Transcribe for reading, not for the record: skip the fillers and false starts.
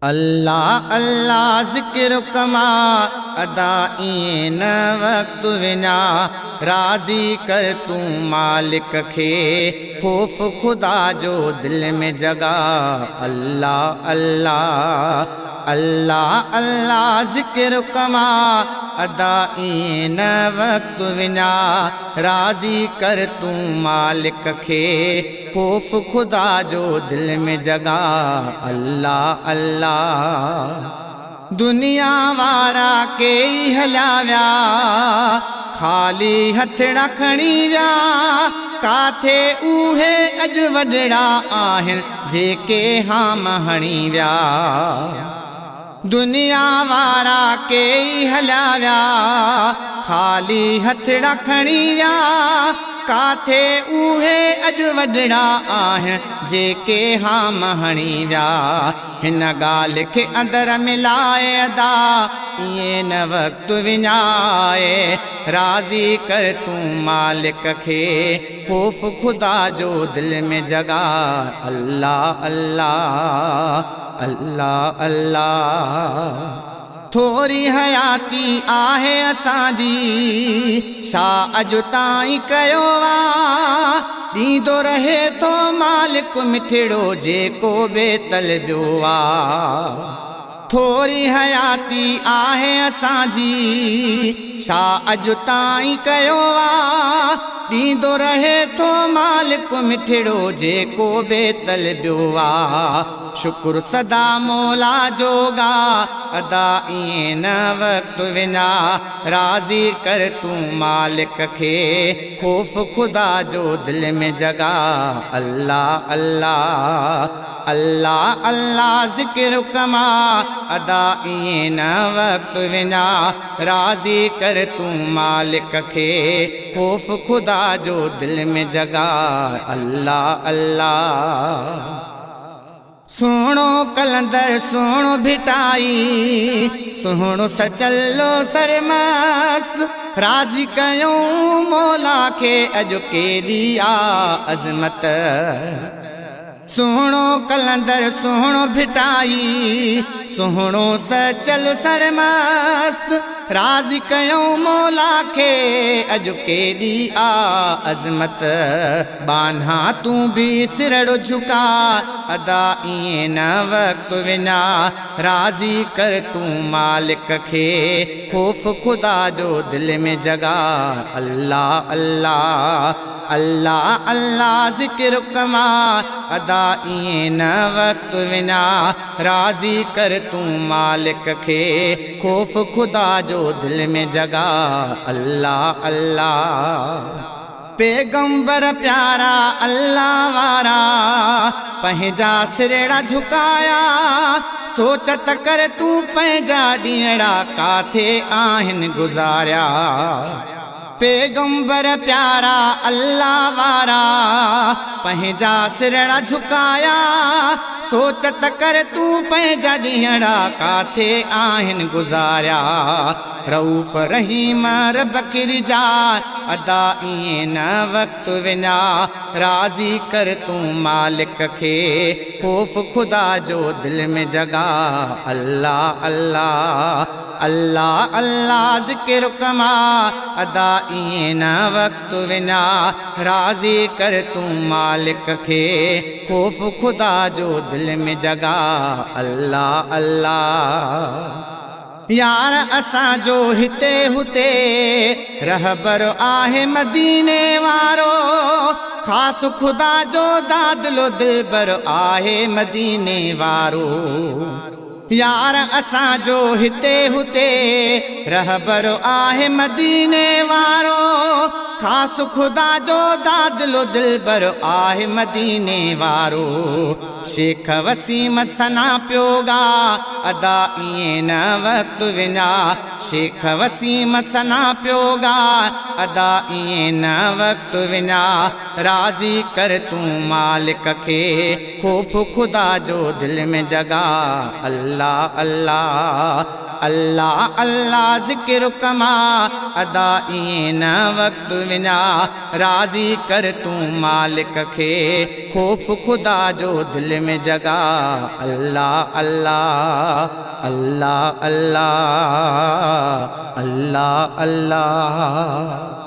अल्लाह अल्लाह ज़िक्र कमा अदा इएं न वक़्तु विञा राज़ी कर तूं मालिक खे ख़ौफ़ खुदा जो दिल में जगा। अल्लाह अल्लाह अल्लाह अल्लाह ज़िक्र कमा अदा इएं न वक़्तु विञा राज़ी कर तूं मालिक खे ख़ौफ़ खुदा जो दिल में जगा। अल्लाह अल्लाह दुनिया वारा कई हलिया विया खाली हथड़ा खणी विया काथे उहे अॼु वॾड़ा आहिनि जेके हाम हणी विया। दुनिया वारा कई हलिया विया खाली हथड़ा खणी विया काथे उहे अॼु वॾड़ा आहिनि जेके हाम हणी विया। हिन ॻाल्हि खे अंदरि मिलाए अदा इएं न वक़्तु विञाए राज़ी कर तूं मालिक खे ख़ौफ़ खुदा जो दिल में जगा। अल्लाह अल्लाह अल्लाह अल्लाह थोरी हयाती आहे असांजी छा अॼु ताईं कयो आहे ॾींदो रहे थो मालिक मिठड़ो जेको बेतल ॿियो आहे। थोरी हयाती आहे असांजी छा अॼु ताईं कयो आहे ॾींदो रहे थो मालिक मिठड़ो जेको बेतल ॿियो आहे। शुक्र सदा मौला जोगा अदा इएं न वक़्तु विञा राज़ी कर तूं मालिक खे ख़ौफ़ खुदा जो दिल में जगा। अल्लाह अल्लाह अल्लाह अल्लाह ज़िक्र कमा अदा इएं न वक़्तु विञा राज़ी कर तूं मालिक खे ख़ौफ़ खुदा जो दिल में जगा। अल्लाह अल्लाह सोणो कलंदर सोणो भिटाई सोणो सचलो सरमस्त राज़ी कयूं मौला खे अॼु केॾी आ अज़मत। सोणो कलंदर सोणो भिटाई सोणो सचल सरमस्त राज़ी कयूं मौला खे अॼु केॾी आ अज़मत। बान्हा तूं बि सिरड़ो झुका अदा इएं न वक़्तु विञा राज़ी कर तूं मालिक खे ख़ौफ़ खुदा जो दिल में जगा। अल्लाह अल्लाह अल्लाह अल्लाह ज़िक्र कमा अदा इएं न वक़्तु विञा राज़ी कर तूं मालिक खे ख़ौफ़ खुदा जो दिल में जगा। अल्लाह अल्लाह पैगंबर प्यारा अल्लाह वारा पंहिंजा सिरड़ा झुकाया सोचत कर तूं पंहिंजा ॾींहड़ा काथे आहिनि गुज़ारिया। पैगंबर प्यारा अल्लाह वारा पंहिंजा सिरड़ा झुकाया सोचत कर तूं पंहिंजा ॾींहड़ा काथे आहिनि गुज़ारिया। रऊफ़ रहीम रब किरजा अदा इएं न वक़्तु विञा राज़ी कर तूं मालिक खे ख़ौफ़ खुदा जो दिल में जगा। अल्लाह अल्लाह अल्लाह अल्लाह ज़िक्र कमा अदा इएं न वक़्तु विञा राज़ी कर तूं मालिक खे ख़ौफ़ खुदा जो दिल में जगा। अल्लाह अल्लाह यार असांजो हिते हुते रहबर आहे मदीने वारो ख़ासि खुदा जो दादलो दिलबर आहे मदीने वारो। यार असांजो हिते हुते रहबर आहे मदीने वारो ख़ासि खुदा जो दादलो दिलबर आहे मदीने वारो। शेख वसीम सना पियोगा अदा इएं न वक़्तु विञा शेख वसीम सना पियोगा अदा इएं न वक़्तु विञा राज़ी कर तूं मालिक खे ख़ौफ़ खुदा जो दिल में जगा। अल्लाह अल्लाह अल्लाह अल्लाह ज़िक्र कमा अदा इएं न वक़्तु विञा राज़ी कर तूं मालिक खे ख़ौफ़ खुदा जो दिल दिल में जगा अल्लाह अल्लाह अल्लाह अल्लाह अल्लाह अल्लाह।